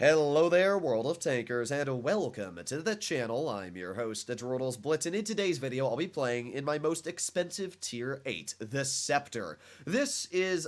Hello there, World of Tankers, and welcome to the channel. I'm your host, Adrodals Blitz, and in today's video, I'll be playing in my most expensive Tier 8, the Scepter. This is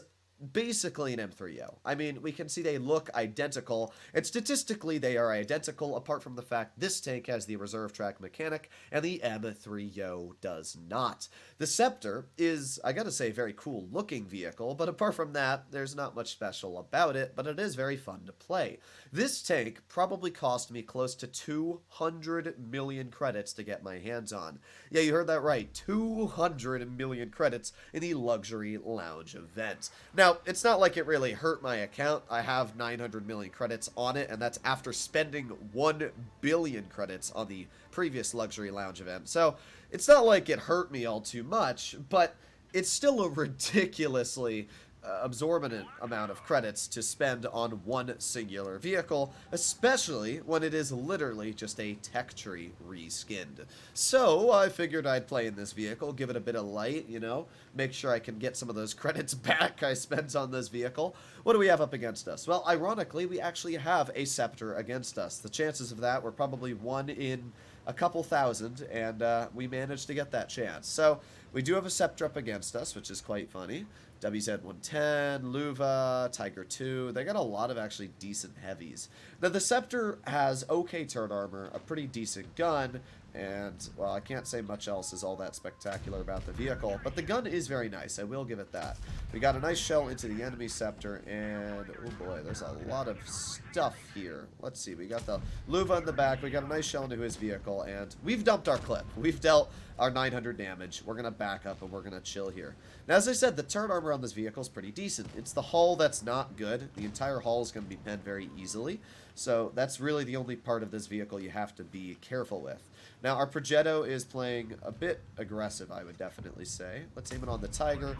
basically an M3O. I mean, we can see they look identical, and statistically they are identical, apart from the fact this tank has the reserve track mechanic, and the M3O does not. The Scepter is, I gotta say, a very cool looking vehicle, but apart from that, there's not much special about it, but it is very fun to play. This tank probably cost me close to 200 million credits to get my hands on. Yeah, you heard that right, 200 million credits in the Luxury Lounge event. Now, it's not like it really hurt my account. I have 900 million credits on it, and that's after spending 1 billion credits on the previous Luxury Lounge event. So, it's not like it hurt me all too much, but it's still a ridiculously absorbent amount of credits to spend on one singular vehicle, especially when it is literally just a tech tree reskinned. So I figured I'd play in this vehicle, give it a bit of light, you know, make sure I can get some of those credits back I spent on this vehicle. What do we have up against us? Well, ironically, we actually have a Scepter against us. The chances of that were probably 1 in a couple thousand, and we managed to get that chance. So we do have a Scepter up against us, which is quite funny. WZ-110, Luva, Tiger 2. They got a lot of actually decent heavies. Now, the Scepter has okay turret armor, a pretty decent gun, and, well, I can't say much else is all that spectacular about the vehicle, but the gun is very nice, I will give it that. We got a nice shell into the enemy Scepter, and, oh boy, there's a lot of stuff here. Let's see, we got the Luva in the back, we got a nice shell into his vehicle, and we've dumped our clip. We've dealt our 900 damage. We're going to back up, and we're going to chill here. Now, as I said, the turret armor on this vehicle is pretty decent. It's the hull that's not good. The entire hull is going to be bent very easily, so that's really the only part of this vehicle you have to be careful with. Now, our Progetto is playing a bit aggressive, I would definitely say. Let's aim it on the Tiger.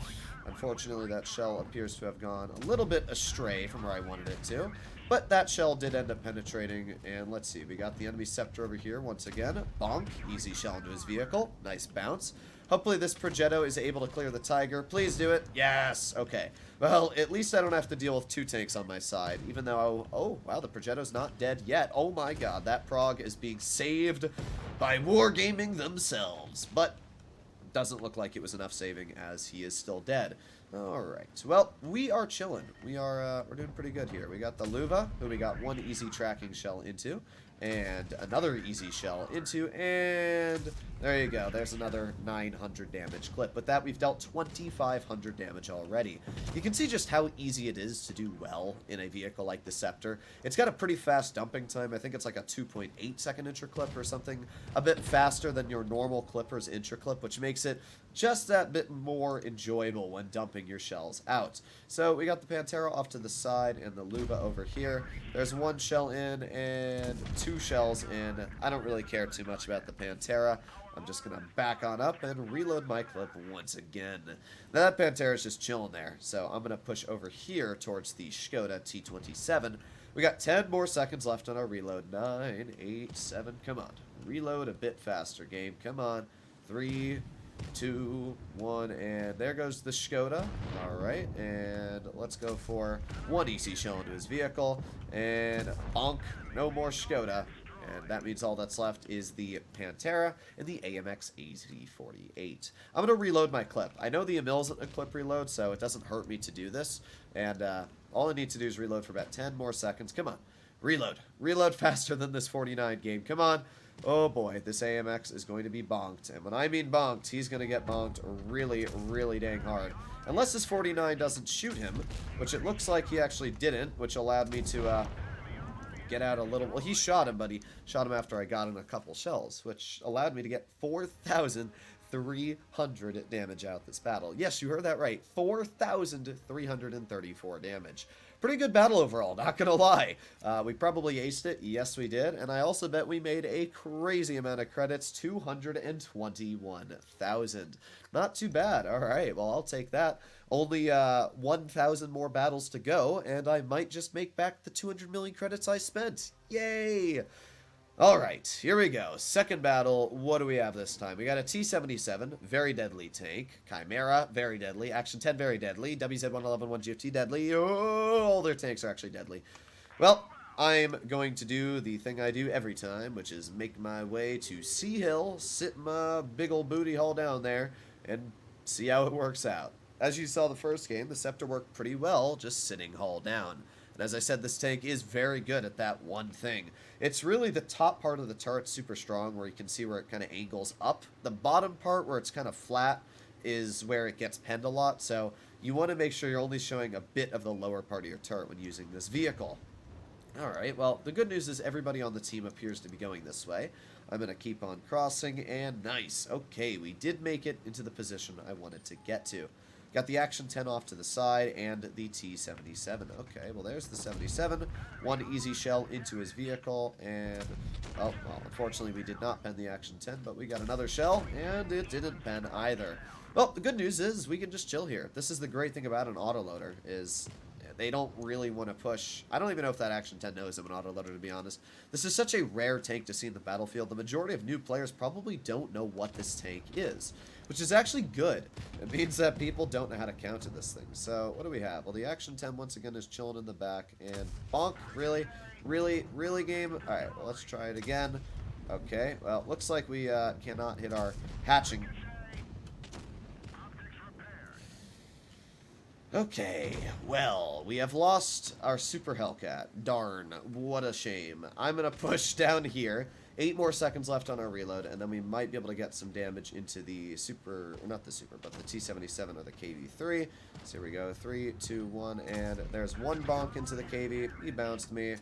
Unfortunately, that shell appears to have gone a little bit astray from where I wanted it to. But that shell did end up penetrating, and let's see. We got the enemy Scepter over here once again. Bonk. Easy shell into his vehicle. Nice bounce. Hopefully this Progetto is able to clear the Tiger. Please do it. Yes. Okay. Well, at least I don't have to deal with 2 tanks on my side, even though, oh, wow, the Progetto's not dead yet. Oh my god, that Prog is being saved by Wargaming themselves. But doesn't look like it was enough saving, as he is still dead. Alright, well, we are chilling. We're doing pretty good here. We got the Luva, who we got 1 easy tracking shell into, and another easy shell into, and there you go. There's another 900 damage clip. With that, we've dealt 2,500 damage already. You can see just how easy it is to do well in a vehicle like the Scepter. It's got a pretty fast dumping time. I think it's like a 2.8 second intra-clip or something, a bit faster than your normal clipper's intra-clip, which makes it just that bit more enjoyable when dumping your shells out. So we got the Pantera off to the side and the Luva over here. There's 1 shell in and 2 shells in. I don't really care too much about the Pantera. I'm just going to back on up and reload my clip once again. Now that Pantera is just chilling there, so I'm going to push over here towards the Skoda T27. We got 10 more seconds left on our reload. 9, 8, 7, come on. Reload a bit faster, game. Come on. 3, 2, 1, and there goes the Skoda. Alright, and let's go for 1 easy shell into his vehicle, and bonk, no more Skoda. And that means all that's left is the Pantera and the AMX AZ48. I'm going to reload my clip. I know the Emil's a clip reload, so it doesn't hurt me to do this. And all I need to do is reload for about 10 more seconds. Come on. Reload. Reload faster than this 49 game. Come on. Oh boy, this AMX is going to be bonked. And when I mean bonked, he's going to get bonked really, really dang hard. Unless this 49 doesn't shoot him, which it looks like he actually didn't, which allowed me to get out a little. Well, he shot him, but he shot him after I got in a couple shells, which allowed me to get 4,300 damage out this battle. Yes, you heard that right. 4,334 damage. Pretty good battle overall, not gonna lie. We probably aced it. Yes, we did. And I also bet we made a crazy amount of credits, 221,000. Not too bad. All right, well, I'll take that. Only 1,000 more battles to go, and I might just make back the 200 million credits I spent. Yay! Alright, here we go. Second battle, what do we have this time? We got a T-77, very deadly tank. Chimera, very deadly. Action 10, very deadly. WZ-111, 1GFT, deadly. Oh, all their tanks are actually deadly. Well, I'm going to do the thing I do every time, which is make my way to Sea Hill, sit my big old booty hole down there, and see how it works out. As you saw the first game, the Scepter worked pretty well just sitting hull down. And as I said, this tank is very good at that one thing. It's really the top part of the turret super strong, where you can see where it kind of angles up. The bottom part, where it's kind of flat, is where it gets penned a lot, so you want to make sure you're only showing a bit of the lower part of your turret when using this vehicle. Alright, well, the good news is everybody on the team appears to be going this way. I'm going to keep on crossing, and nice. Okay, we did make it into the position I wanted to get to. Got the Action 10 off to the side, and the T-77. Okay, well, there's the 77. One easy shell into his vehicle, and... oh, well, unfortunately, we did not pen the Action 10, but we got another shell, and it didn't pen either. Well, the good news is we can just chill here. This is the great thing about an autoloader, is... they don't really want to push. I don't even know if that Action 10 knows I'm an autoloader, to be honest. This is such a rare tank to see in the battlefield. The majority of new players probably don't know what this tank is, which is actually good. It means that people don't know how to counter this thing. So, what do we have? Well, the Action 10 once again is chilling in the back, and bonk. Really? Really? Really, game? Alright, well, let's try it again. Okay, well, looks like we cannot hit our hatching. Okay, well, we have lost our Super Hellcat. Darn, what a shame. I'm going to push down here. 8 more seconds left on our reload, and then we might be able to get some damage into the Super, or not the Super, but the T-77 or the KV-3. So here we go, 3, 2, 1, and there's one bonk into the KV. He bounced me.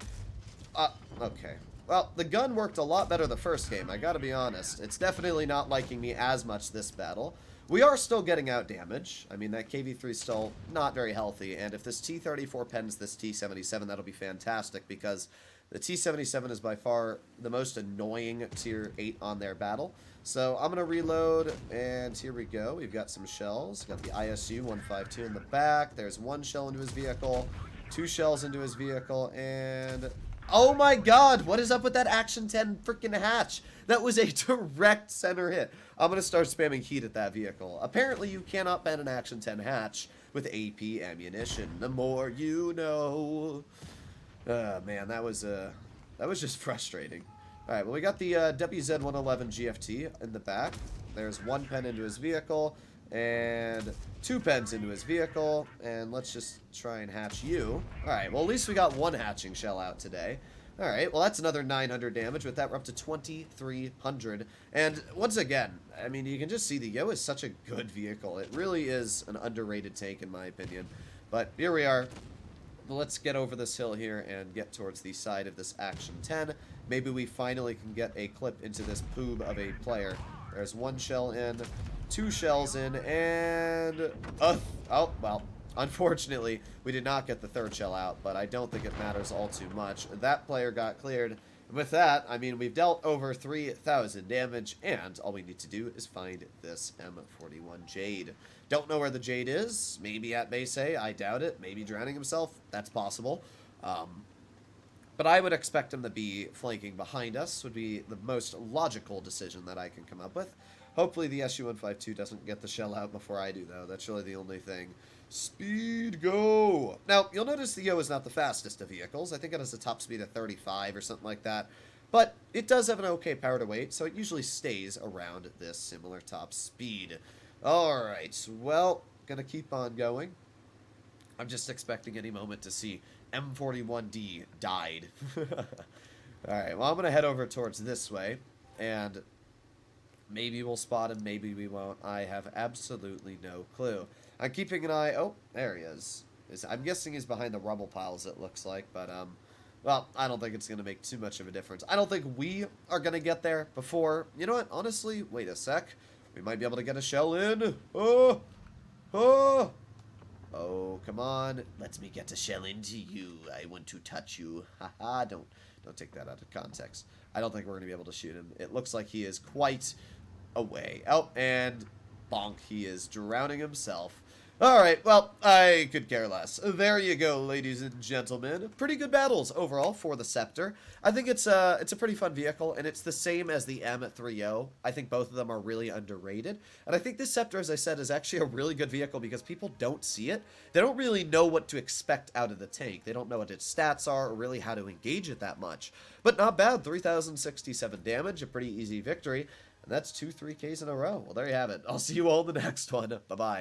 Okay. Well, the gun worked a lot better the first game, I gotta be honest. It's definitely not liking me as much this battle. We are still getting out damage. I mean, that KV-3 is still not very healthy, and if this T-34 pens this T-77, that'll be fantastic, because the T-77 is by far the most annoying Tier 8 on their battle. So I'm going to reload, and here we go. We've got some shells. Got the ISU-152 in the back. There's one shell into his vehicle, 2 shells into his vehicle, and... oh my god, what is up with that Action 10 freaking hatch? That was a direct center hit. I'm going to start spamming heat at that vehicle. Apparently, you cannot ban an Action 10 hatch with AP ammunition. The more you know. Man, that was just frustrating. Alright, well, we got the WZ-111 GFT in the back. There's 1 pen into his vehicle, and 2 pens into his vehicle, and let's just try and hatch you. Alright, well, at least we got 1 hatching shell out today. Alright, well, that's another 900 damage. With that, we're up to 2,300. And once again, I mean, you can just see the Yo is such a good vehicle. It really is an underrated tank, in my opinion. But here we are. Let's get over this hill here and get towards the side of this Action 10. Maybe we finally can get a clip into this poob of a player. There's 1 shell in, 2 shells in, and... oh, well, unfortunately, we did not get the 3rd shell out, but I don't think it matters all too much. That player got cleared. With that, I mean, we've dealt over 3,000 damage, and all we need to do is find this M41 Jade. Don't know where the Jade is. Maybe at base A. I doubt it. Maybe drowning himself. That's possible. But I would expect him to be flanking behind us, would be the most logical decision that I can come up with. Hopefully the SU-152 doesn't get the shell out before I do, though. That's really the only thing. Speed, go! Now, you'll notice the Yo is not the fastest of vehicles. I think it has a top speed of 35 or something like that. But it does have an okay power to weight, so it usually stays around this similar top speed. Alright, well, gonna keep on going. I'm just expecting any moment to see M41D died. Alright, well, I'm gonna head over towards this way, and maybe we'll spot him, maybe we won't. I have absolutely no clue. I'm keeping an eye... oh, there he is. I'm guessing he's behind the rubble piles, it looks like, but, well, I don't think it's going to make too much of a difference. I don't think we are going to get there before... you know what? Honestly, wait a sec. We might be able to get a shell in. Oh! Oh! Oh, come on. Let me get a shell into you. I want to touch you. Haha, don't take that out of context. I don't think we're going to be able to shoot him. It looks like he is quite away. Oh, and bonk, he is drowning himself. Alright, well, I could care less. There you go, ladies and gentlemen. Pretty good battles overall for the Scepter. I think it's a pretty fun vehicle, and it's the same as the M30. I think both of them are really underrated. And I think this Scepter, as I said, is actually a really good vehicle because people don't see it. They don't really know what to expect out of the tank. They don't know what its stats are or really how to engage it that much. But not bad, 3,067 damage, a pretty easy victory. And that's 2 3Ks in a row. Well, there you have it. I'll see you all in the next one. Bye-bye.